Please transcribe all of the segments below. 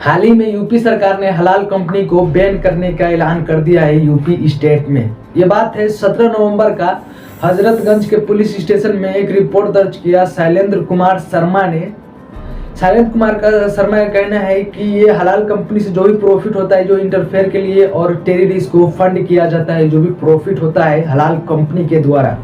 हाल ही में यूपी सरकार ने हलाल कंपनी को बैन करने का ऐलान कर दिया है यूपी स्टेट में। ये बात है 17 नवंबर का हजरतगंज के पुलिस स्टेशन में एक रिपोर्ट दर्ज किया शैलेंद्र कुमार शर्मा ने। शर्मा का कहना है कि ये हलाल कंपनी से जो भी प्रॉफिट होता है, जो इंटरफेयर के लिए और टेररिस्ट को फंड किया जाता है, जो भी प्रॉफिट होता है हलाल कंपनी के द्वारा।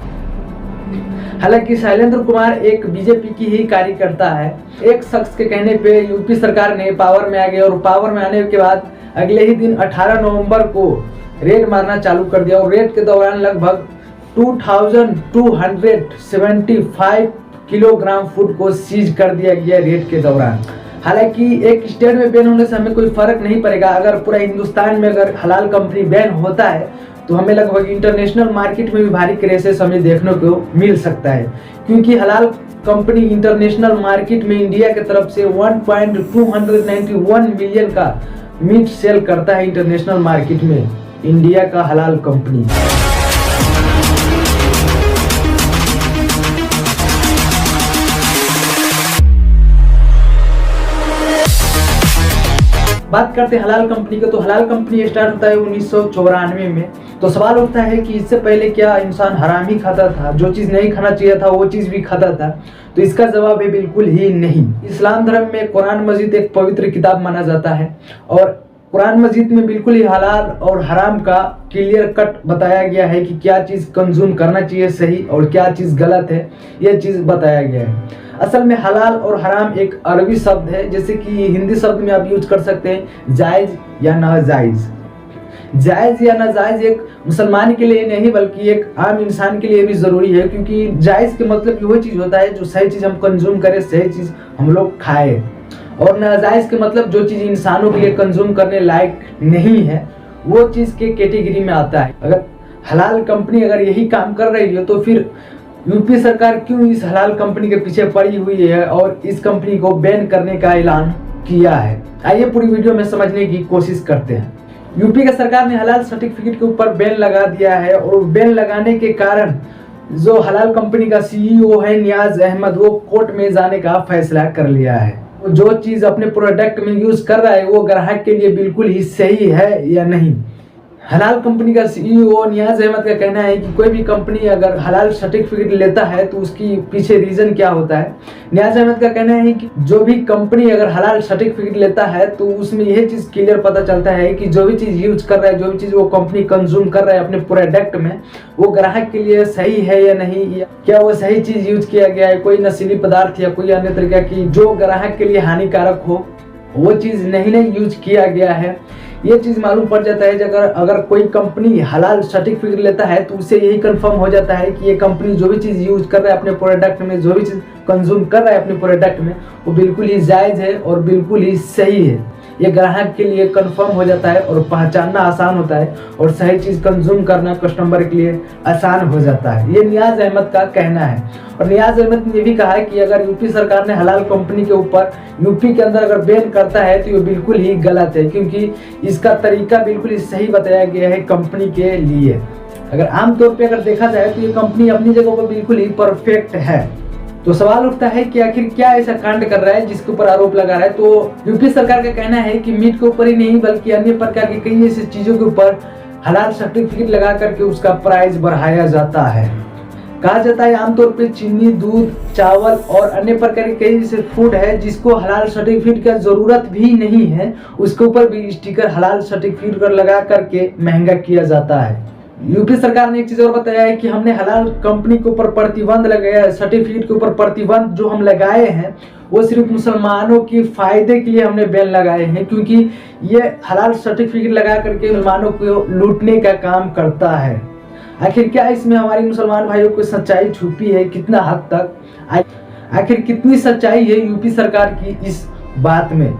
हालांकि शैलेंद्र कुमार एक बीजेपी की ही कार्यकर्ता है। एक शख्स के कहने पे यूपी सरकार ने पावर में आ गई और पावर में आने के बाद अगले ही दिन 18 नवंबर को रेड मारना चालू कर दिया और रेड के दौरान लगभग 2275 किलोग्राम फूड को सीज कर दिया गया रेड के दौरान। हालांकि एक स्टेट में बैन होने से हमें कोई फर्क नहीं पड़ेगा। अगर पूरा हिंदुस्तान में अगर हलाल कंपनी बैन होता है तो हमें लगभग इंटरनेशनल मार्केट में भी भारी क्रेसेस हमें देखने को मिल सकता है, क्योंकि हलाल कंपनी इंटरनेशनल मार्केट में इंडिया की तरफ से 1.291 मिलियन का मीट सेल करता है इंटरनेशनल मार्केट में इंडिया का हलाल कंपनी। बात करते हैं हलाल कंपनी का, तो हलाल कंपनी स्टार्ट होता है 1994 में। तो सवाल उठता है कि इससे पहले क्या इंसान हराम ही खाता था, जो चीज़ नहीं खाना चाहिए था वो चीज़ भी खाता था? तो इसका जवाब है बिल्कुल ही नहीं। इस्लाम धर्म में कुरान मजीद एक पवित्र किताब माना जाता है और कुरान मजीद में बिल्कुल ही हलाल और हराम का क्लियर कट बताया गया है कि क्या चीज़ कंज्यूम करना चाहिए सही और क्या चीज़ गलत है, यह चीज़ बताया गया है। असल में हलाल और हराम एक अरबी शब्द है, जैसे कि हिंदी शब्द में आप यूज कर सकते हैं जायज़ या नाजायज़। जायज़ या नाजायज़ एक मुसलमान के लिए नहीं बल्कि एक आम इंसान के लिए भी ज़रूरी है, क्योंकि जायज़ के मतलब वही चीज़ होता है जो सही चीज़ हम कंज्यूम करें, सही चीज़ हम लोग खाएं, और नाजायज़ के मतलब जो चीज़ इंसानों के लिए कंज्यूम करने लायक नहीं है वो चीज़ के कैटेगरी में आता है। अगर हलाल कंपनी अगर यही काम कर रही है तो फिर यूपी सरकार क्यों इस हलाल कंपनी के पीछे पड़ी हुई है और इस कंपनी को बैन करने का ऐलान किया है? आइए पूरी वीडियो में समझने की कोशिश करते हैं। यूपी का सरकार ने हलाल सर्टिफिकेट के ऊपर बैन लगा दिया है और बैन लगाने के कारण जो हलाल कंपनी का सीईओ है नियाज अहमद, वो कोर्ट में जाने का फैसला कर लिया है। जो चीज़ अपने प्रोडक्ट में यूज कर रहा है वो ग्राहक के लिए बिल्कुल ही सही है या नहीं। हलाल कंपनी का सीईओ नियाज अहमद का कहना है कि कोई भी कंपनी अगर हलाल सर्टिफिकेट लेता है तो उसकी पीछे रीजन क्या होता है। नियाज अहमद का कहना है कि जो भी कंपनी अगर हलाल सर्टिफिकेट लेता है तो उसमें यह चीज़ क्लियर पता चलता है कि जो भी चीज़ यूज कर रहा है, जो भी चीज़ वो कंपनी कंज्यूम कर रहा है अपने प्रोडक्ट में, वो ग्राहक के लिए सही है या नहीं, या क्या वो सही चीज़ यूज किया गया है, कोई नशीली पदार्थ या कोई अन्य तरीका की जो ग्राहक के लिए हानिकारक हो वो चीज़ नहीं यूज किया गया है। ये चीज़ मालूम पड़ जाता है। अगर कोई कंपनी हलाल सर्टिफिकेट लेता है तो उससे यही कंफर्म हो जाता है कि ये कंपनी जो भी चीज़ यूज कर रहा है अपने प्रोडक्ट में, जो भी चीज़ कंज्यूम कर रहा है अपने प्रोडक्ट में, वो बिल्कुल ही जायज़ है और बिल्कुल ही सही है। ये ग्राहक के लिए कंफर्म हो जाता है और पहचानना आसान होता है और सही चीज़ कंज्यूम करना कस्टमर के लिए आसान हो जाता है। ये नियाज अहमद का कहना है। और नियाज अहमद ने भी कहा है कि अगर यूपी सरकार ने हलाल कंपनी के ऊपर यूपी के अंदर अगर बैन करता है तो ये बिल्कुल ही गलत है, क्योंकि इसका तरीका बिल्कुल ही सही बताया गया है कंपनी के लिए। अगर आमतौर पर अगर देखा जाए तो ये कंपनी अपनी जगह पर बिल्कुल ही परफेक्ट है। तो सवाल उठता है कि आखिर क्या ऐसा कांड कर रहा है जिसके ऊपर आरोप लगा रहा है। तो यूपी सरकार का कहना है कि मीट के ऊपर ही नहीं बल्कि अन्य प्रकार की कई ऐसी चीजों के ऊपर हलाल सर्टिफिकेट लगा करके उसका प्राइस बढ़ाया जाता है। कहा जाता है आमतौर पे चीनी, दूध, चावल और अन्य प्रकार के कई ऐसे फूड है जिसको हलाल सर्टिफिकेट का जरूरत भी नहीं है, उसके ऊपर भी स्टिकर हलाल सर्टिफिकेट पर लगा करके महंगा किया जाता है। यूपी सरकार ने एक चीज और बताया है कि हमने हलाल कंपनी के ऊपर प्रतिबंध लगाया है। सर्टिफिकेट के ऊपर प्रतिबंध जो हम लगाए हैं वो सिर्फ मुसलमानों के फायदे के लिए हमने बैन लगाए हैं, क्योंकि ये हलाल सर्टिफिकेट लगा करके मुसलमानों को लूटने का काम करता है। आखिर क्या इसमें हमारे मुसलमान भाइयों को सच्चाई छुपी है, कितना हद तक, आखिर कितनी सच्चाई है यूपी सरकार की इस बात में?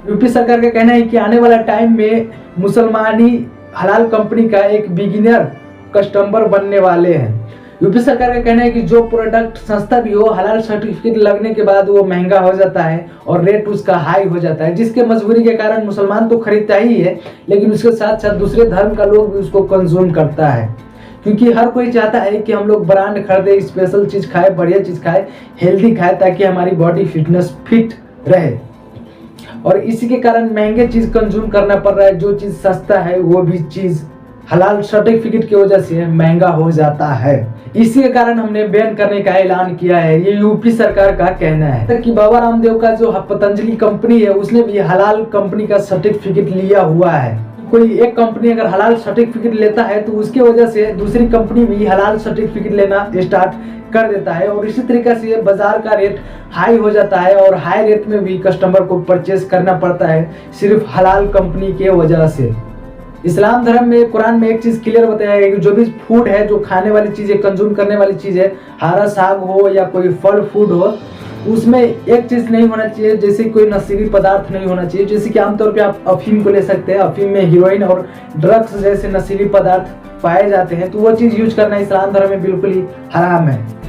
यूपी सरकार का कहना है कि आने वाला टाइम में मुसलमानी हलाल कंपनी का एक बिगिनर कस्टमर बनने वाले हैं। यूपी सरकार का कहना है कि जो प्रोडक्ट सस्ता भी हो, हलाल सर्टिफिकेट लगने के बाद वो महंगा हो जाता है और रेट उसका हाई हो जाता है, जिसके मजबूरी के कारण मुसलमान तो खरीदता ही है लेकिन उसके साथ साथ दूसरे धर्म का लोग भी उसको कंज्यूम करता है, क्योंकि हर कोई चाहता है कि हम लोग ब्रांड खरीदे, स्पेशल चीज़ खाए, बढ़िया चीज़ खाए, हेल्दी खाए, ताकि हमारी बॉडी फिटनेस फिट रहे। और इसी के कारण महंगे चीज़ कंज्यूम करना पड़ रहा है। जो चीज़ सस्ता है वो भी चीज़ हलाल सर्टिफिकेट की वजह से महंगा हो जाता है। इसी के कारण हमने बैन करने का ऐलान किया है। ये यूपी सरकार का कहना है कि बाबा रामदेव का जो पतंजलि कंपनी है उसने भी हलाल कंपनी का सर्टिफिकेट लिया हुआ है। कोई एक कंपनी अगर हलाल सर्टिफिकेट लेता है तो उसके वजह से दूसरी कंपनी भी हलाल सर्टिफिकेट लेना स्टार्ट कर देता है और इसी तरीके से बाजार का रेट हाई हो जाता है और हाई रेट में भी कस्टमर को परचेस करना पड़ता है सिर्फ हलाल कंपनी के वजह से। इस्लाम धर्म में कुरान में एक चीज क्लियर बताया है कि जो भी फूड है, जो खाने वाली चीज है, कंज्यूम करने वाली चीज है, हरा साग हो या कोई फल फूड हो, उसमें एक चीज नहीं होना चाहिए, जैसे कोई नशीली पदार्थ नहीं होना चाहिए। जैसे कि आमतौर पे आप अफीम को ले सकते हैं, अफीम में हीरोइन और ड्रग्स जैसे नशीली पदार्थ पाए जाते हैं, तो वो चीज यूज करना इस्लाम धर्म में बिल्कुल ही हराम है।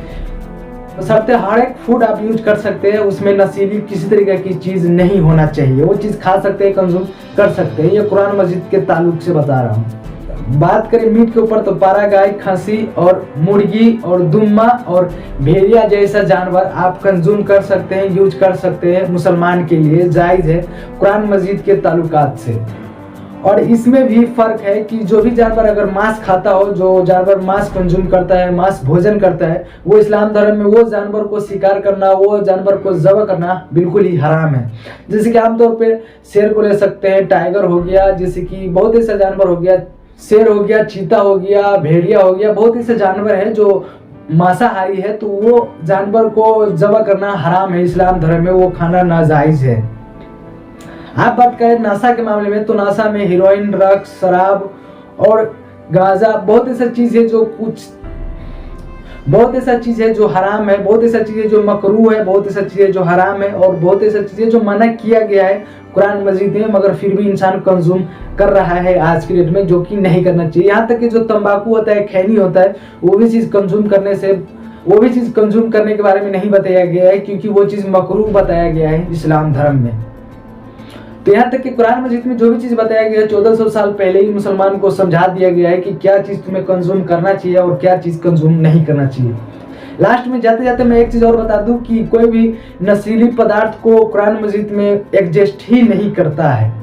बशर्ते हर एक फूड आप यूज कर सकते हैं, उसमें नशीली किसी तरीके की चीज नहीं होना चाहिए। वो चीज खा सकते हैं, कंज्यूम कर सकते हैं। ये कुरान मस्जिद के ताल्लुक से बता रहा हूँ। बात करें मीट के ऊपर तो पारा गाय, खसी और मुर्गी और दुम्मा और भेड़िया जैसा जानवर आप कंज्यूम कर सकते हैं, यूज कर सकते हैं। मुसलमान के लिए जायज है कुरान मस्जिद के ताल्लुकात से। और इसमें भी फर्क है कि जो भी जानवर अगर मांस खाता हो, जो जानवर मांस कंज्यूम करता है, मांस भोजन करता है, वो इस्लाम धर्म में वो जानवर को शिकार करना, वो जानवर को ज़ब्ह करना बिल्कुल ही हराम है। जैसे कि आमतौर पे शेर को ले सकते हैं, टाइगर हो गया, जैसे कि बहुत ऐसा जानवर हो गया, शेर हो गया, चीता हो गया, भेड़िया हो गया, बहुत ऐसे जानवर है जो मांसाहारी है, तो वो जानवर को ज़ब्ह करना हराम है इस्लाम धर्म में, वो खाना नाजायज है। आप बात करें नशा के मामले में तो नशा में हीरोइन, ड्रग्स, शराब और गांजा बहुत ऐसा चीज है जो हराम है, बहुत ऐसा चीज है जो मकरूह है, बहुत ऐसा चीज है जो हराम है और बहुत ऐसा चीज है जो मना किया गया है कुरान मजीद में, मगर फिर भी इंसान कंज्यूम कर रहा है आज की डेट में, जो कि नहीं करना चाहिए। यहाँ तक कि जो तंबाकू होता है, खैनी होता है, वो भी चीज कंज्यूम करने के बारे में नहीं बताया गया है, क्योंकि वो चीज मकरूह बताया गया है इस्लाम धर्म में। तो यहाँ तक कि कुरान मजीद में जो भी चीज़ बताया गया है 1400 साल पहले ही मुसलमान को समझा दिया गया है कि क्या चीज़ तुम्हें कंज्यूम करना चाहिए और क्या चीज़ कंज्यूम नहीं करना चाहिए। लास्ट में जाते जाते मैं एक चीज़ और बता दूं कि कोई भी नशीली पदार्थ को कुरान मजीद में एग्जिस्ट ही नहीं करता है।